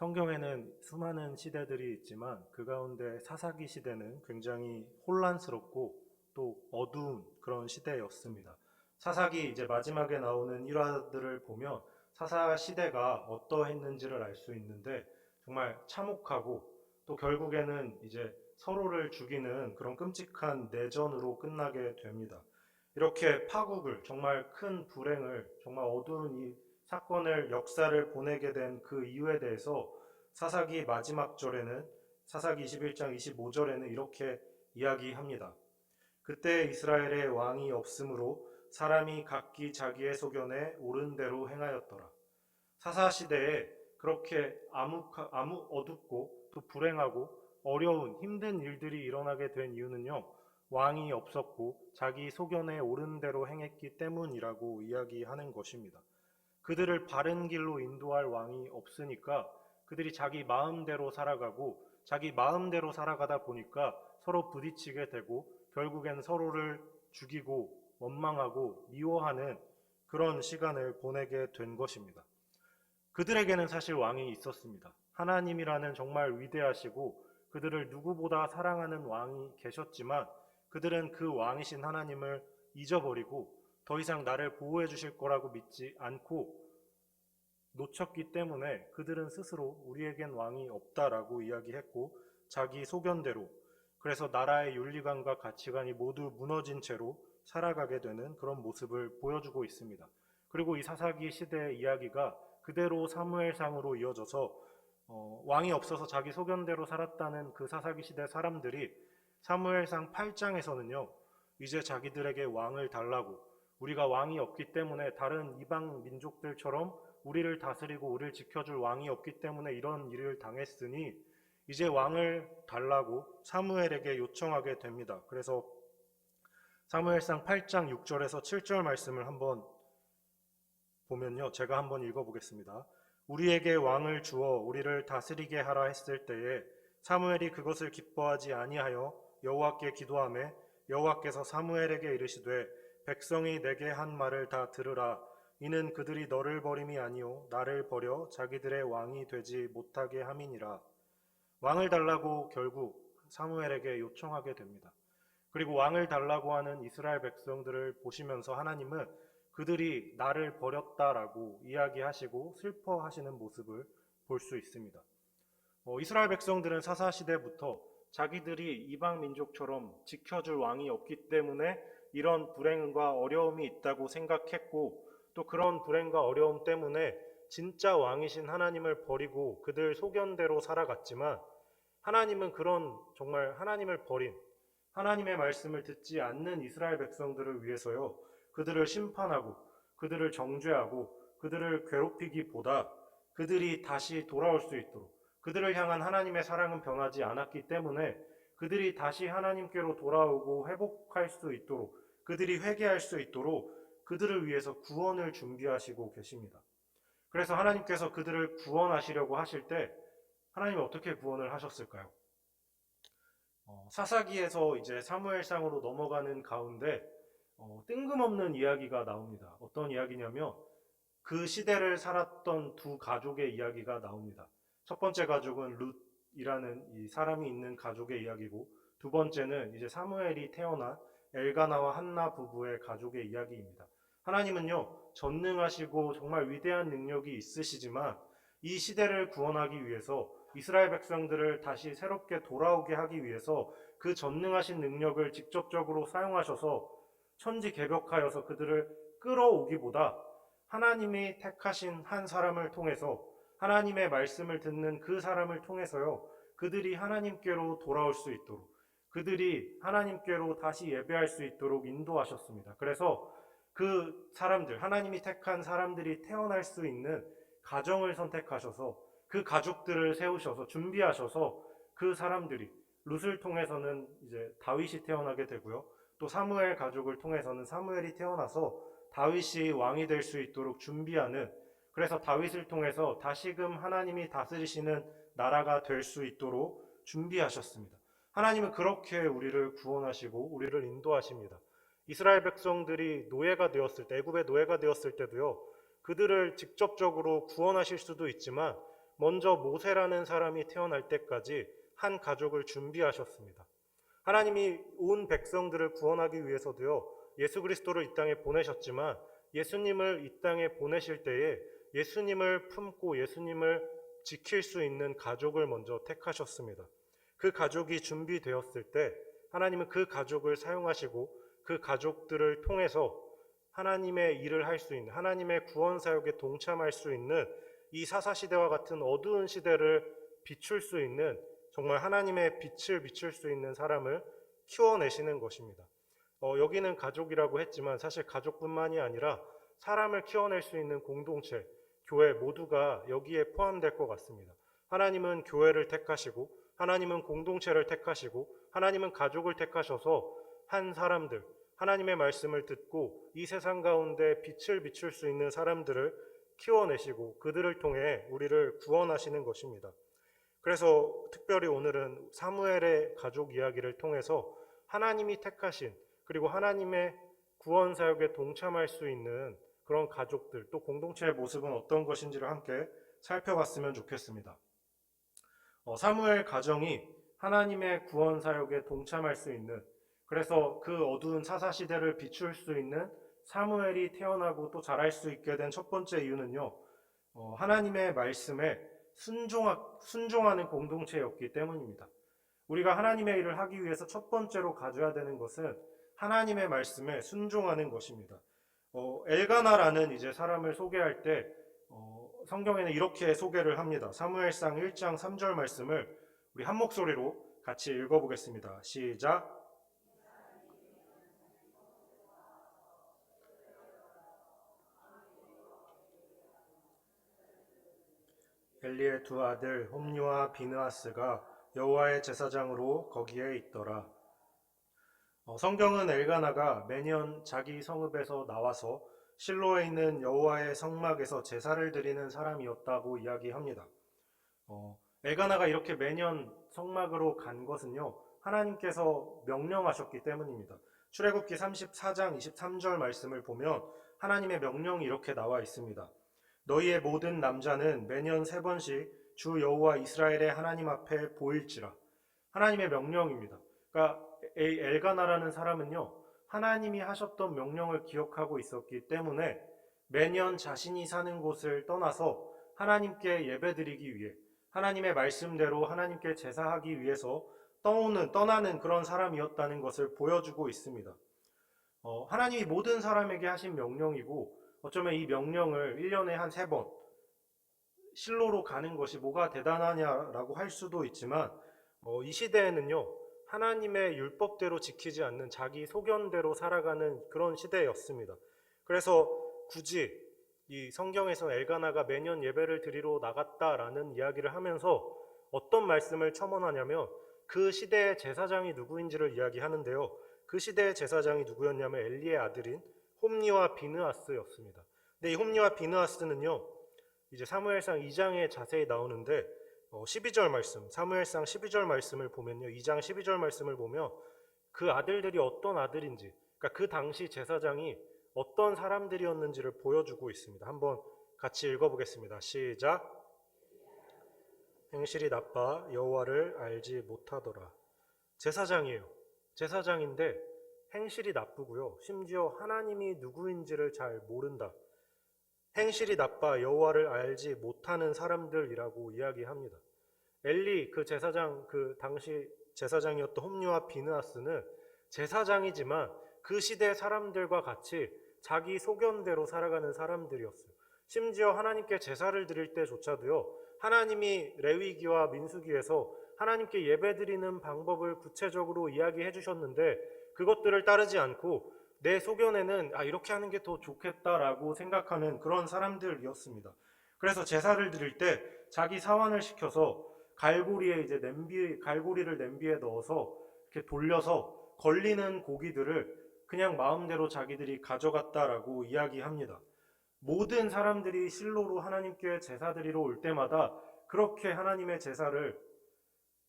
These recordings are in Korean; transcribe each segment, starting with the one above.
성경에는 수많은 시대들이 있지만 그 가운데 사사기 시대는 굉장히 혼란스럽고 또 어두운 그런 시대였습니다. 사사기 이제 마지막에 나오는 일화들을 보면 사사 시대가 어떠했는지를 알 수 있는데 정말 참혹하고 또 결국에는 이제 서로를 죽이는 그런 끔찍한 내전으로 끝나게 됩니다. 이렇게 파국을 정말 큰 불행을 정말 어두운 이 사건을 역사를 보내게 된 그 이유에 대해서 사사기 마지막 절에는 사사기 21장 25절에는 이렇게 이야기합니다. 그때 이스라엘의 왕이 없으므로 사람이 각기 자기의 소견에 옳은 대로 행하였더라. 사사 시대에 그렇게 어둡고 또 불행하고 어려운 힘든 일들이 일어나게 된 이유는요. 왕이 없었고 자기 소견에 옳은 대로 행했기 때문이라고 이야기하는 것입니다. 그들을 바른 길로 인도할 왕이 없으니까 그들이 자기 마음대로 살아가고 자기 마음대로 살아가다 보니까 서로 부딪히게 되고 결국엔 서로를 죽이고 원망하고 미워하는 그런 시간을 보내게 된 것입니다. 그들에게는 사실 왕이 있었습니다. 하나님이라는 정말 위대하시고 그들을 누구보다 사랑하는 왕이 계셨지만 그들은 그 왕이신 하나님을 잊어버리고 더 이상 나를 보호해 주실 거라고 믿지 않고 놓쳤기 때문에 그들은 스스로 우리에겐 왕이 없다라고 이야기했고 자기 소견대로 그래서 나라의 윤리관과 가치관이 모두 무너진 채로 살아가게 되는 그런 모습을 보여주고 있습니다. 그리고 이 사사기 시대의 이야기가 그대로 사무엘상으로 이어져서 왕이 없어서 자기 소견대로 살았다는 그 사사기 시대 사람들이 사무엘상 8장에서는요 이제 자기들에게 왕을 달라고 우리가 왕이 없기 때문에 다른 이방 민족들처럼 우리를 다스리고 우리를 지켜줄 왕이 없기 때문에 이런 일을 당했으니 이제 왕을 달라고 사무엘에게 요청하게 됩니다. 그래서 사무엘상 8장 6절에서 7절 말씀을 한번 보면요. 제가 한번 읽어보겠습니다. 우리에게 왕을 주어 우리를 다스리게 하라 했을 때에 사무엘이 그것을 기뻐하지 아니하여 여호와께 기도하매 여호와께서 사무엘에게 이르시되 백성이 내게 한 말을 다 들으라. 이는 그들이 너를 버림이 아니요 나를 버려 자기들의 왕이 되지 못하게 함이니라. 왕을 달라고 결국 사무엘에게 요청하게 됩니다. 그리고 왕을 달라고 하는 이스라엘 백성들을 보시면서 하나님은 그들이 나를 버렸다라고 이야기하시고 슬퍼하시는 모습을 볼 수 있습니다. 이스라엘 백성들은 사사시대부터 자기들이 이방 민족처럼 지켜줄 왕이 없기 때문에 이런 불행과 어려움이 있다고 생각했고 또 그런 불행과 어려움 때문에 진짜 왕이신 하나님을 버리고 그들 소견대로 살아갔지만 하나님은 그런 정말 하나님을 버린 하나님의 말씀을 듣지 않는 이스라엘 백성들을 위해서요 그들을 심판하고 그들을 정죄하고 그들을 괴롭히기보다 그들이 다시 돌아올 수 있도록 그들을 향한 하나님의 사랑은 변하지 않았기 때문에 그들이 다시 하나님께로 돌아오고 회복할 수 있도록 그들이 회개할 수 있도록 그들을 위해서 구원을 준비하시고 계십니다. 그래서 하나님께서 그들을 구원하시려고 하실 때 하나님이 어떻게 구원을 하셨을까요? 사사기에서 이제 사무엘상으로 넘어가는 가운데 뜬금없는 이야기가 나옵니다. 어떤 이야기냐면 그 시대를 살았던 두 가족의 이야기가 나옵니다. 첫 번째 가족은 룻이라는 이 사람이 있는 가족의 이야기고 두 번째는 이제 사무엘이 태어난 엘가나와 한나 부부의 가족의 이야기입니다. 하나님은요 전능하시고 정말 위대한 능력이 있으시지만 이 시대를 구원하기 위해서 이스라엘 백성들을 다시 새롭게 돌아오게 하기 위해서 그 전능하신 능력을 직접적으로 사용하셔서 천지개벽하여서 그들을 끌어오기보다 하나님이 택하신 한 사람을 통해서 하나님의 말씀을 듣는 그 사람을 통해서요 그들이 하나님께로 돌아올 수 있도록 그들이 하나님께로 다시 예배할 수 있도록 인도하셨습니다. 그래서 그 사람들 하나님이 택한 사람들이 태어날 수 있는 가정을 선택하셔서 그 가족들을 세우셔서 준비하셔서 그 사람들이 룻을 통해서는 이제 다윗이 태어나게 되고요. 또 사무엘 가족을 통해서는 사무엘이 태어나서 다윗이 왕이 될 수 있도록 준비하는 그래서 다윗을 통해서 다시금 하나님이 다스리시는 나라가 될 수 있도록 준비하셨습니다. 하나님은 그렇게 우리를 구원하시고 우리를 인도하십니다. 이스라엘 백성들이 노예가 되었을 때 애굽의 노예가 되었을 때도요. 그들을 직접적으로 구원하실 수도 있지만 먼저 모세라는 사람이 태어날 때까지 한 가족을 준비하셨습니다. 하나님이 온 백성들을 구원하기 위해서도요, 예수 그리스도를 이 땅에 보내셨지만 예수님을 이 땅에 보내실 때에 예수님을 품고 예수님을 지킬 수 있는 가족을 먼저 택하셨습니다. 그 가족이 준비되었을 때 하나님은 그 가족을 사용하시고 그 가족들을 통해서 하나님의 일을 할 수 있는, 하나님의 구원 사역에 동참할 수 있는 이 사사시대와 같은 어두운 시대를 비출 수 있는, 정말 하나님의 빛을 비출 수 있는 사람을 키워내시는 것입니다. 여기는 가족이라고 했지만 사실 가족뿐만이 아니라 사람을 키워낼 수 있는 공동체, 교회 모두가 여기에 포함될 것 같습니다. 하나님은 교회를 택하시고 하나님은 공동체를 택하시고 하나님은 가족을 택하셔서 한 사람들, 하나님의 말씀을 듣고 이 세상 가운데 빛을 비출 수 있는 사람들을 키워내시고 그들을 통해 우리를 구원하시는 것입니다. 그래서 특별히 오늘은 사무엘의 가족 이야기를 통해서 하나님이 택하신, 그리고 하나님의 구원 사역에 동참할 수 있는 그런 가족들, 또 공동체의 모습은 어떤 것인지를 함께 살펴봤으면 좋겠습니다. 사무엘 가정이 하나님의 구원 사역에 동참할 수 있는, 그래서 그 어두운 사사시대를 비출 수 있는 사무엘이 태어나고 또 자랄 수 있게 된 첫 번째 이유는요, 하나님의 말씀에 순종하는 공동체였기 때문입니다. 우리가 하나님의 일을 하기 위해서 첫 번째로 가져야 되는 것은 하나님의 말씀에 순종하는 것입니다. 엘가나라는 이제 사람을 소개할 때 성경에는 이렇게 소개를 합니다. 사무엘상 1장 3절 말씀을 우리 한 목소리로 같이 읽어보겠습니다. 시작. 엘리의 두 아들 홈니와 비느하스가 여호와의 제사장으로 거기에 있더라. 성경은 엘가나가 매년 자기 성읍에서 나와서 실로에 있는 여호와의 성막에서 제사를 드리는 사람이었다고 이야기합니다. 엘가나가 이렇게 매년 성막으로 간 것은요, 하나님께서 명령하셨기 때문입니다. 출애굽기 34장 23절 말씀을 보면 하나님의 명령이 이렇게 나와 있습니다. 너희의 모든 남자는 매년 3번씩 주 여호와 이스라엘의 하나님 앞에 보일지라. 하나님의 명령입니다. 그러니까 엘가나라는 사람은요, 하나님이 하셨던 명령을 기억하고 있었기 때문에 매년 자신이 사는 곳을 떠나서 하나님께 예배드리기 위해, 하나님의 말씀대로 하나님께 제사하기 위해서 떠나는 그런 사람이었다는 것을 보여주고 있습니다. 하나님이 모든 사람에게 하신 명령이고, 어쩌면 이 명령을 1년에 한 3번 실로로 가는 것이 뭐가 대단하냐라고 할 수도 있지만, 이 시대에는요, 하나님의 율법대로 지키지 않는 자기 소견대로 살아가는 그런 시대였습니다. 그래서 굳이 이 성경에서 엘가나가 매년 예배를 드리러 나갔다라는 이야기를 하면서 어떤 말씀을 첨언하냐면 그 시대의 제사장이 누구인지를 이야기하는데요. 그 시대의 제사장이 누구였냐면 엘리의 아들인 홈니와 비느하스였습니다. 근데 이 홈니와 비느하스는요, 이제 사무엘상 2장에 자세히 나오는데 12절 말씀, 사무엘상 12절 말씀을 보면요, 2장 12절 말씀을 보면 그 아들들이 어떤 아들인지, 그러니까 그 당시 제사장이 어떤 사람들이었는지를 보여주고 있습니다. 한번 같이 읽어보겠습니다. 시작. 행실이 나빠 여호와를 알지 못하더라. 제사장이에요. 제사장인데 행실이 나쁘고요, 심지어 하나님이 누구인지를 잘 모른다. 행실이 나빠 여호와를 알지 못하는 사람들이라고 이야기합니다. 엘리 그 제사장, 그 당시 제사장이었던 홈리와 비느하스는 제사장이지만 그 시대 사람들과 같이 자기 소견대로 살아가는 사람들이었어요. 심지어 하나님께 제사를 드릴 때조차도요, 하나님이 레위기와 민수기에서 하나님께 예배드리는 방법을 구체적으로 이야기해 주셨는데 그것들을 따르지 않고 내 소견에는 이렇게 하는 게 더 좋겠다라고 생각하는 그런 사람들이었습니다. 그래서 제사를 드릴 때 자기 사환을 시켜서 갈고리를 냄비에 넣어서 이렇게 돌려서 걸리는 고기들을 그냥 마음대로 자기들이 가져갔다라고 이야기합니다. 모든 사람들이 실로로 하나님께 제사 드리러 올 때마다 그렇게 하나님의 제사를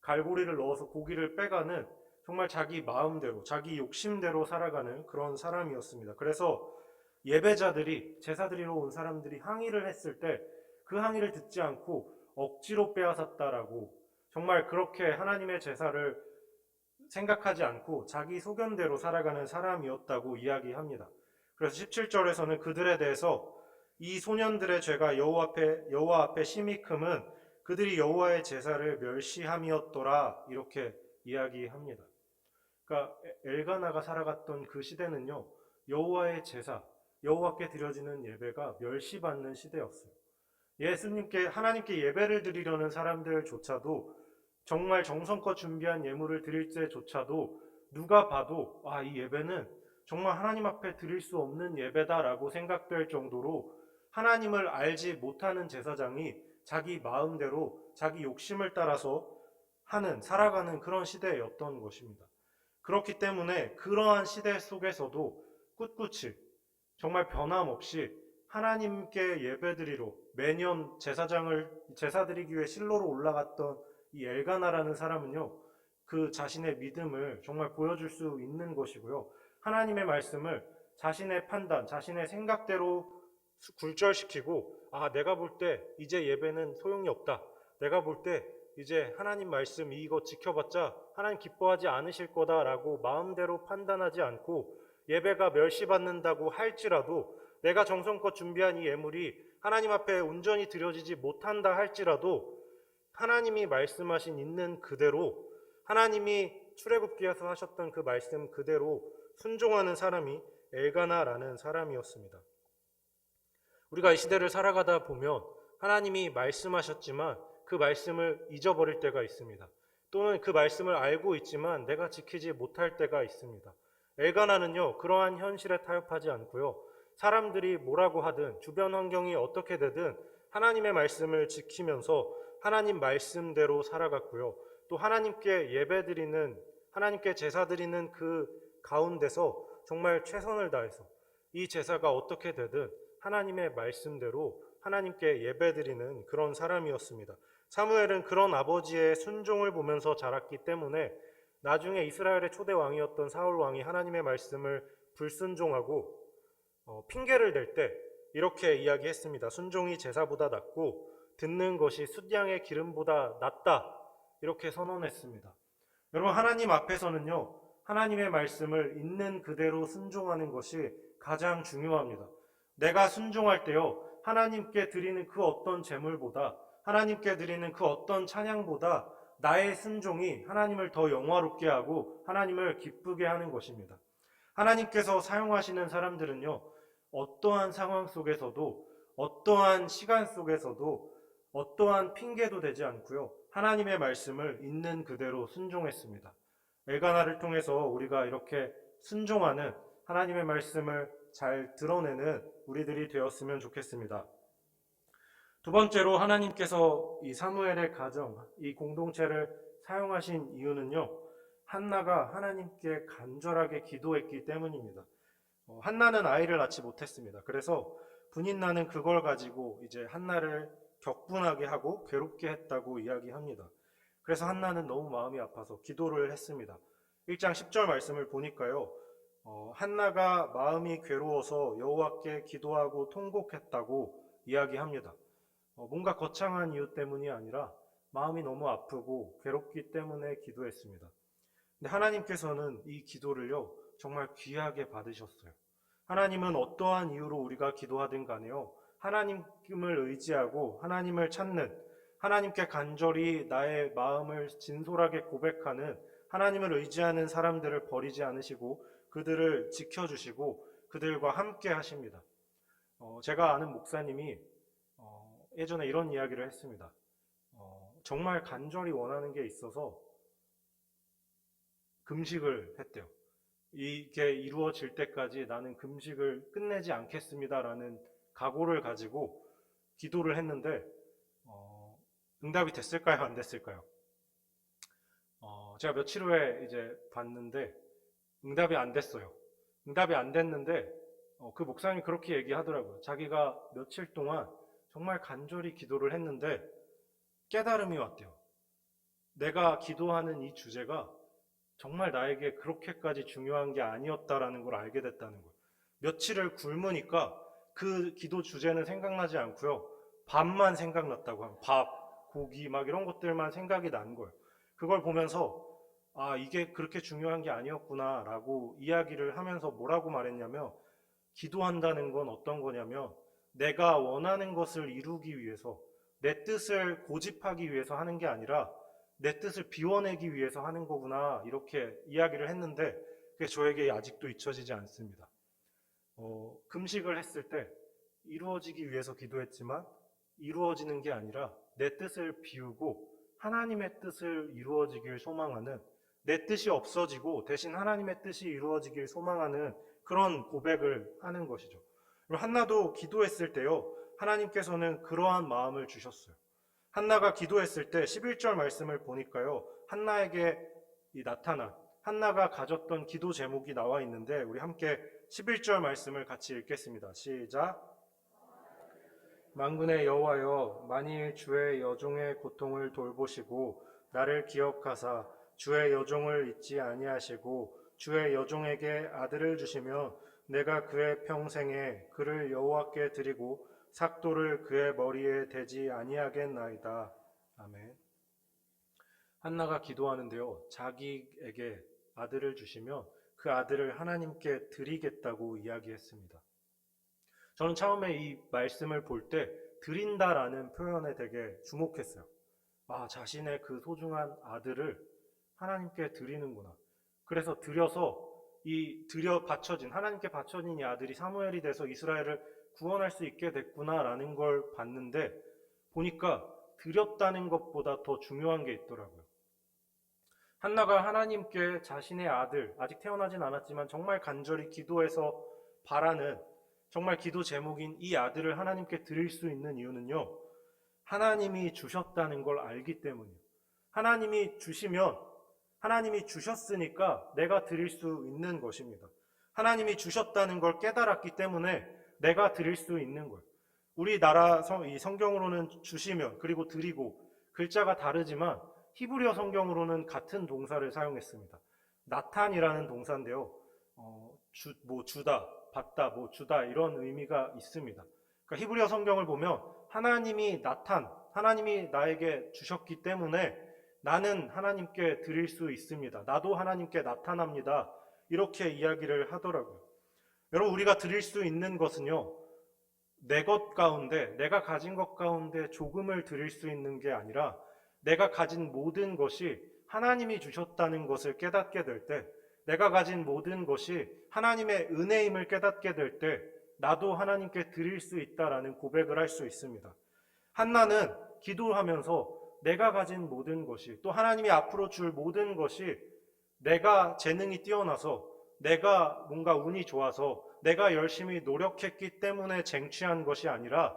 갈고리를 넣어서 고기를 빼가는, 정말 자기 마음대로, 자기 욕심대로 살아가는 그런 사람이었습니다. 그래서 예배자들이, 제사 드리러 온 사람들이 항의를 했을 때 그 항의를 듣지 않고 억지로 빼앗았다라고, 정말 그렇게 하나님의 제사를 생각하지 않고 자기 소견대로 살아가는 사람이었다고 이야기합니다. 그래서 17절에서는 그들에 대해서 이 소년들의 죄가 여호와 앞에 심히 크면 그들이 여호와의 제사를 멸시함이었더라, 이렇게 이야기합니다. 그러니까 엘가나가 살아갔던 그 시대는요, 여호와의 제사, 여호와께 드려지는 예배가 멸시받는 시대였어요. 하나님께 예배를 드리려는 사람들조차도, 정말 정성껏 준비한 예물을 드릴 때조차도 누가 봐도 이 예배는 정말 하나님 앞에 드릴 수 없는 예배다라고 생각될 정도로 하나님을 알지 못하는 제사장이 자기 마음대로 자기 욕심을 따라서 살아가는 그런 시대였던 것입니다. 그렇기 때문에 그러한 시대 속에서도 꿋꿋이, 정말 변함없이 하나님께 예배드리러 매년 제사드리기 위해 실로로 올라갔던 이 엘가나라는 사람은요, 그 자신의 믿음을 정말 보여줄 수 있는 것이고요, 하나님의 말씀을 자신의 판단, 자신의 생각대로 굴절시키고, 내가 볼 때 이제 예배는 소용이 없다, 내가 볼 때 이제 하나님 말씀 이거 지켜봤자 하나님 기뻐하지 않으실 거다라고 마음대로 판단하지 않고, 예배가 멸시받는다고 할지라도, 내가 정성껏 준비한 이 예물이 하나님 앞에 온전히 드려지지 못한다 할지라도 하나님이 말씀하신 있는 그대로, 하나님이 출애굽기에서 하셨던 그 말씀 그대로 순종하는 사람이 엘가나라는 사람이었습니다. 우리가 이 시대를 살아가다 보면 하나님이 말씀하셨지만 그 말씀을 잊어버릴 때가 있습니다. 또는 그 말씀을 알고 있지만 내가 지키지 못할 때가 있습니다. 엘가나는요, 그러한 현실에 타협하지 않고요, 사람들이 뭐라고 하든 주변 환경이 어떻게 되든 하나님의 말씀을 지키면서 하나님 말씀대로 살아갔고요, 또 하나님께 예배드리는, 하나님께 제사드리는 그 가운데서 정말 최선을 다해서 이 제사가 어떻게 되든 하나님의 말씀대로 하나님께 예배드리는 그런 사람이었습니다. 사무엘은 그런 아버지의 순종을 보면서 자랐기 때문에 나중에 이스라엘의 초대 왕이었던 사울 왕이 하나님의 말씀을 불순종하고 핑계를 댈 때 이렇게 이야기했습니다. 순종이 제사보다 낫고 듣는 것이 숫양의 기름보다 낫다, 이렇게 선언했습니다. 여러분, 하나님 앞에서는요, 하나님의 말씀을 있는 그대로 순종하는 것이 가장 중요합니다. 내가 순종할 때요, 하나님께 드리는 그 어떤 제물보다, 하나님께 드리는 그 어떤 찬양보다 나의 순종이 하나님을 더 영화롭게 하고 하나님을 기쁘게 하는 것입니다. 하나님께서 사용하시는 사람들은요, 어떠한 상황 속에서도, 어떠한 시간 속에서도, 어떠한 핑계도 되지 않고요, 하나님의 말씀을 있는 그대로 순종했습니다. 엘가나를 통해서 우리가 이렇게 순종하는, 하나님의 말씀을 잘 드러내는 우리들이 되었으면 좋겠습니다. 두 번째로 하나님께서 이 사무엘의 가정, 이 공동체를 사용하신 이유는요, 한나가 하나님께 간절하게 기도했기 때문입니다. 한나는 아이를 낳지 못했습니다. 그래서 분인나는 그걸 가지고 이제 한나를 격분하게 하고 괴롭게 했다고 이야기합니다. 그래서 한나는 너무 마음이 아파서 기도를 했습니다. 1장 10절 말씀을 보니까요, 한나가 마음이 괴로워서 여호와께 기도하고 통곡했다고 이야기합니다. 뭔가 거창한 이유 때문이 아니라 마음이 너무 아프고 괴롭기 때문에 기도했습니다. 근데 하나님께서는 이 기도를요, 정말 귀하게 받으셨어요. 하나님은 어떠한 이유로 우리가 기도하든 간에요, 하나님을 의지하고 하나님을 찾는, 하나님께 간절히 나의 마음을 진솔하게 고백하는, 하나님을 의지하는 사람들을 버리지 않으시고 그들을 지켜주시고 그들과 함께 하십니다. 제가 아는 목사님이 예전에 이런 이야기를 했습니다. 정말 간절히 원하는 게 있어서 금식을 했대요. 이게 이루어질 때까지 나는 금식을 끝내지 않겠습니다라는 각오를 가지고 기도를 했는데 응답이 됐을까요? 안 됐을까요? 제가 며칠 후에 이제 봤는데 응답이 안 됐어요. 응답이 안 됐는데 그 목사님이 그렇게 얘기하더라고요. 자기가 며칠 동안 정말 간절히 기도를 했는데 깨달음이 왔대요. 내가 기도하는 이 주제가 정말 나에게 그렇게까지 중요한 게 아니었다라는 걸 알게 됐다는 거예요. 며칠을 굶으니까 그 기도 주제는 생각나지 않고요, 밥만 생각났다고 합니다. 밥, 고기 막 이런 것들만 생각이 난 거예요. 그걸 보면서 아, 이게 그렇게 중요한 게 아니었구나라고 이야기를 하면서 뭐라고 말했냐면 기도한다는 건 어떤 거냐면 내가 원하는 것을 이루기 위해서 내 뜻을 고집하기 위해서 하는 게 아니라 내 뜻을 비워내기 위해서 하는 거구나 이렇게 이야기를 했는데 그게 저에게 아직도 잊혀지지 않습니다. 금식을 했을 때 이루어지기 위해서 기도했지만 이루어지는 게 아니라 내 뜻을 비우고 하나님의 뜻을 이루어지길 소망하는 내 뜻이 없어지고 대신 하나님의 뜻이 이루어지길 소망하는 그런 고백을 하는 것이죠. 그리고 한나도 기도했을 때요. 하나님께서는 그러한 마음을 주셨어요. 한나가 기도했을 때 11절 말씀을 보니까요. 한나에게 나타난 한나가 가졌던 기도 제목이 나와 있는데 우리 함께 11절 말씀을 같이 읽겠습니다. 시작. 만군의 여호와여 만일 주의 여종의 고통을 돌보시고 나를 기억하사 주의 여종을 잊지 아니하시고 주의 여종에게 아들을 주시면 내가 그의 평생에 그를 여호와께 드리고 삭도를 그의 머리에 대지 아니하겠나이다. 아멘. 한나가 기도하는데요. 자기에게 아들을 주시면 그 아들을 하나님께 드리겠다고 이야기했습니다. 저는 처음에 이 말씀을 볼 때 드린다라는 표현에 되게 주목했어요. 아, 자신의 그 소중한 아들을 하나님께 드리는구나. 그래서 드려서 바쳐진 하나님께 바쳐진 이 아들이 사무엘이 돼서 이스라엘을 구원할 수 있게 됐구나라는 걸 봤는데 보니까 드렸다는 것보다 더 중요한 게 있더라고요. 한나가 하나님께 자신의 아들, 아직 태어나진 않았지만 정말 간절히 기도해서 바라는 정말 기도 제목인 이 아들을 하나님께 드릴 수 있는 이유는요. 하나님이 주셨다는 걸 알기 때문이에요. 하나님이 주시면 하나님이 주셨으니까 내가 드릴 수 있는 것입니다. 하나님이 주셨다는 걸 깨달았기 때문에 내가 드릴 수 있는 거예요. 우리나라 이 성경으로는 주시면 그리고 드리고 글자가 다르지만 히브리어 성경으로는 같은 동사를 사용했습니다. 나탄이라는 동사인데요. 주다, 받다, 주다 이런 의미가 있습니다. 그러니까 히브리어 성경을 보면 하나님이 하나님이 나에게 주셨기 때문에 나는 하나님께 드릴 수 있습니다. 나도 하나님께 나타납니다. 이렇게 이야기를 하더라고요. 여러분 우리가 드릴 수 있는 것은요. 내 것 가운데 내가 가진 것 가운데 조금을 드릴 수 있는 게 아니라 내가 가진 모든 것이 하나님이 주셨다는 것을 깨닫게 될 때 내가 가진 모든 것이 하나님의 은혜임을 깨닫게 될 때 나도 하나님께 드릴 수 있다라는 고백을 할 수 있습니다. 한나는 기도하면서 내가 가진 모든 것이 또 하나님이 앞으로 줄 모든 것이 내가 재능이 뛰어나서 내가 뭔가 운이 좋아서 내가 열심히 노력했기 때문에 쟁취한 것이 아니라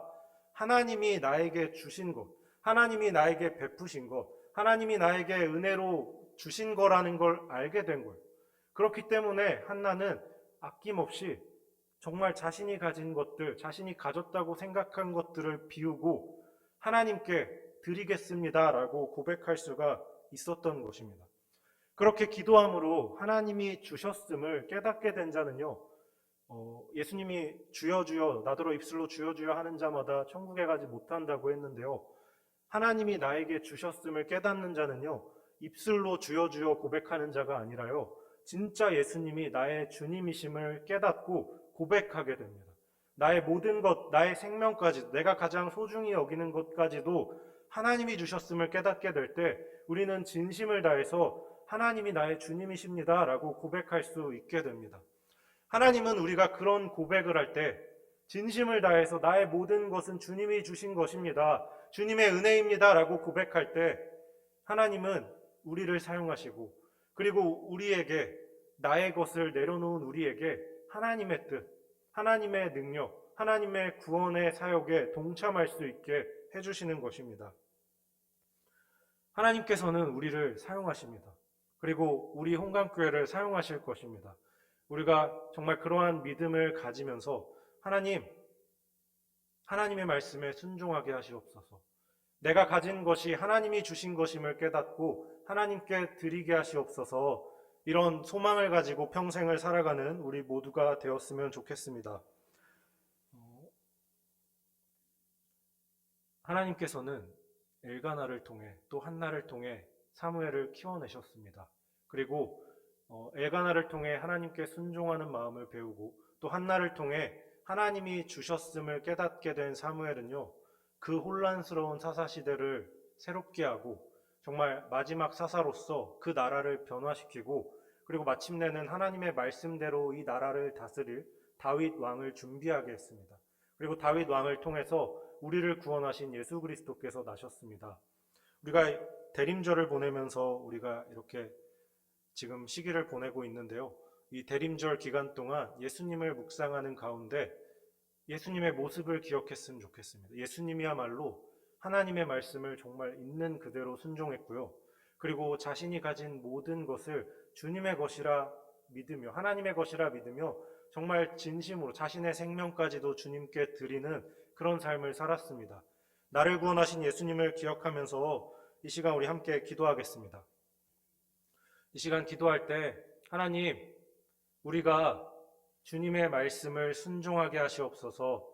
하나님이 나에게 주신 것, 하나님이 나에게 베푸신 것, 하나님이 나에게 은혜로 주신 거라는 걸 알게 된 거예요. 그렇기 때문에 한나는 아낌없이 정말 자신이 가진 것들, 자신이 가졌다고 생각한 것들을 비우고 하나님께 드리겠습니다라고 고백할 수가 있었던 것입니다. 그렇게 기도함으로 하나님이 주셨음을 깨닫게 된 자는요, 예수님이 주여 주여 나더러 입술로 주여 주여 하는 자마다 천국에 가지 못한다고 했는데요. 하나님이 나에게 주셨음을 깨닫는 자는요, 입술로 주여 주여 고백하는 자가 아니라요, 진짜 예수님이 나의 주님이심을 깨닫고 고백하게 됩니다. 나의 모든 것, 나의 생명까지, 내가 가장 소중히 여기는 것까지도 하나님이 주셨음을 깨닫게 될 때 우리는 진심을 다해서 하나님이 나의 주님이십니다 라고 고백할 수 있게 됩니다. 하나님은 우리가 그런 고백을 할 때 진심을 다해서 나의 모든 것은 주님이 주신 것입니다. 주님의 은혜입니다 라고 고백할 때 하나님은 우리를 사용하시고 그리고 우리에게 나의 것을 내려놓은 우리에게 하나님의 뜻, 하나님의 능력, 하나님의 구원의 사역에 동참할 수 있게 해주시는 것입니다. 하나님께서는 우리를 사용하십니다. 그리고 우리 홍강교회를 사용하실 것입니다. 우리가 정말 그러한 믿음을 가지면서 하나님의 말씀에 순종하게 하시옵소서. 내가 가진 것이 하나님이 주신 것임을 깨닫고 하나님께 드리게 하시옵소서. 이런 소망을 가지고 평생을 살아가는 우리 모두가 되었으면 좋겠습니다. 하나님께서는 엘가나를 통해 또 한나를 통해 사무엘을 키워내셨습니다. 그리고 엘가나를 통해 하나님께 순종하는 마음을 배우고 또 한나를 통해 하나님이 주셨음을 깨닫게 된 사무엘은요, 그 혼란스러운 사사시대를 새롭게 하고 정말 마지막 사사로서 그 나라를 변화시키고 그리고 마침내는 하나님의 말씀대로 이 나라를 다스릴 다윗 왕을 준비하게 했습니다. 그리고 다윗 왕을 통해서 우리를 구원하신 예수 그리스도께서 나셨습니다. 우리가 대림절을 보내면서 우리가 이렇게 지금 시기를 보내고 있는데요. 이 대림절 기간 동안 예수님을 묵상하는 가운데 예수님의 모습을 기억했으면 좋겠습니다. 예수님이야말로 하나님의 말씀을 정말 있는 그대로 순종했고요. 그리고 자신이 가진 모든 것을 주님의 것이라 믿으며 하나님의 것이라 믿으며 정말 진심으로 자신의 생명까지도 주님께 드리는 그런 삶을 살았습니다. 나를 구원하신 예수님을 기억하면서 이 시간 우리 함께 기도하겠습니다. 이 시간 기도할 때 하나님, 우리가 주님의 말씀을 순종하게 하시옵소서.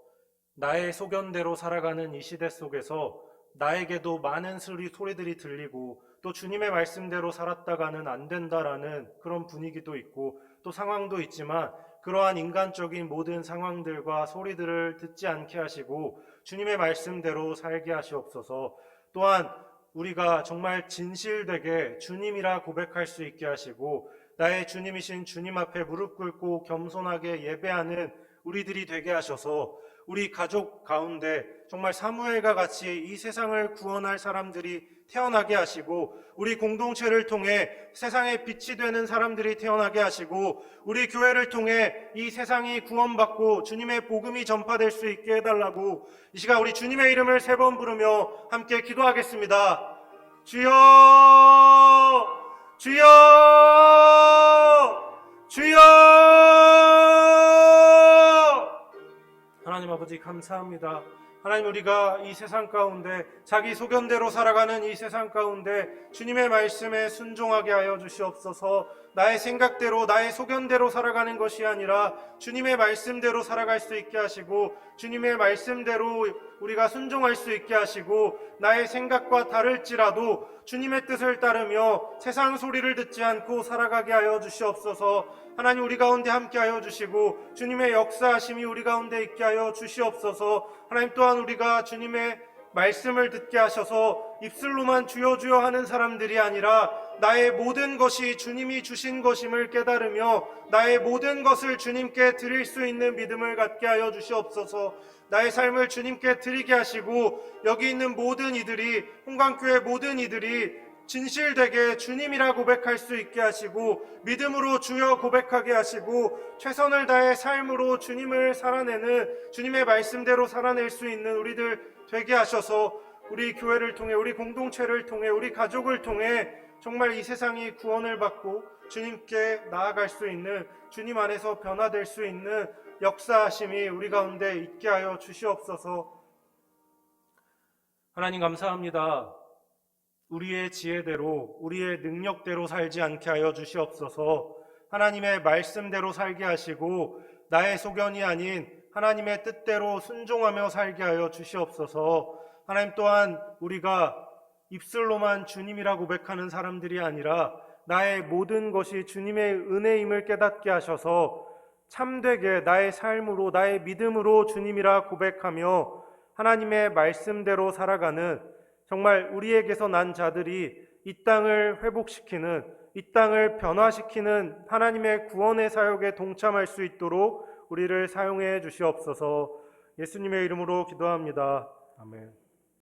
나의 소견대로 살아가는 이 시대 속에서 나에게도 많은 소리들이 들리고 또 주님의 말씀대로 살았다가는 안 된다라는 그런 분위기도 있고 또 상황도 있지만 그러한 인간적인 모든 상황들과 소리들을 듣지 않게 하시고 주님의 말씀대로 살게 하시옵소서. 또한 우리가 정말 진실되게 주님이라 고백할 수 있게 하시고 나의 주님이신 주님 앞에 무릎 꿇고 겸손하게 예배하는 우리들이 되게 하셔서 우리 가족 가운데 정말 사무엘과 같이 이 세상을 구원할 사람들이 태어나게 하시고 우리 공동체를 통해 세상에 빛이 되는 사람들이 태어나게 하시고 우리 교회를 통해 이 세상이 구원받고 주님의 복음이 전파될 수 있게 해달라고 이 시간 우리 주님의 이름을 3번 부르며 함께 기도하겠습니다. 주여, 주여, 주여. 하나님 아버지 감사합니다. 하나님, 우리가 이 세상 가운데 자기 소견대로 살아가는 이 세상 가운데 주님의 말씀에 순종하게 하여 주시옵소서. 나의 생각대로 나의 소견대로 살아가는 것이 아니라 주님의 말씀대로 살아갈 수 있게 하시고 주님의 말씀대로 우리가 순종할 수 있게 하시고 나의 생각과 다를지라도 주님의 뜻을 따르며 세상 소리를 듣지 않고 살아가게 하여 주시옵소서. 하나님, 우리 가운데 함께 하여 주시고 주님의 역사하심이 우리 가운데 있게 하여 주시옵소서. 하나님, 또한 우리가 주님의 말씀을 듣게 하셔서 입술로만 주여 주여 하는 사람들이 아니라 나의 모든 것이 주님이 주신 것임을 깨달으며 나의 모든 것을 주님께 드릴 수 있는 믿음을 갖게 하여 주시옵소서. 나의 삶을 주님께 드리게 하시고 여기 있는 모든 이들이, 홍강교회 모든 이들이 진실되게 주님이라 고백할 수 있게 하시고 믿음으로 주여 고백하게 하시고 최선을 다해 삶으로 주님을 살아내는, 주님의 말씀대로 살아낼 수 있는 우리들 되게 하셔서 우리 교회를 통해, 우리 공동체를 통해, 우리 가족을 통해 정말 이 세상이 구원을 받고 주님께 나아갈 수 있는, 주님 안에서 변화될 수 있는 역사하심이 우리 가운데 있게 하여 주시옵소서. 하나님 감사합니다. 우리의 지혜대로, 우리의 능력대로 살지 않게 하여 주시옵소서. 하나님의 말씀대로 살게 하시고 나의 소견이 아닌 하나님의 뜻대로 순종하며 살게 하여 주시옵소서. 하나님, 또한 우리가 입술로만 주님이라 고백하는 사람들이 아니라 나의 모든 것이 주님의 은혜임을 깨닫게 하셔서 참되게 나의 삶으로, 나의 믿음으로 주님이라 고백하며 하나님의 말씀대로 살아가는, 정말 우리에게서 난 자들이 이 땅을 회복시키는, 이 땅을 변화시키는 하나님의 구원의 사역에 동참할 수 있도록 우리를 사용해 주시옵소서. 예수님의 이름으로 기도합니다. 아멘.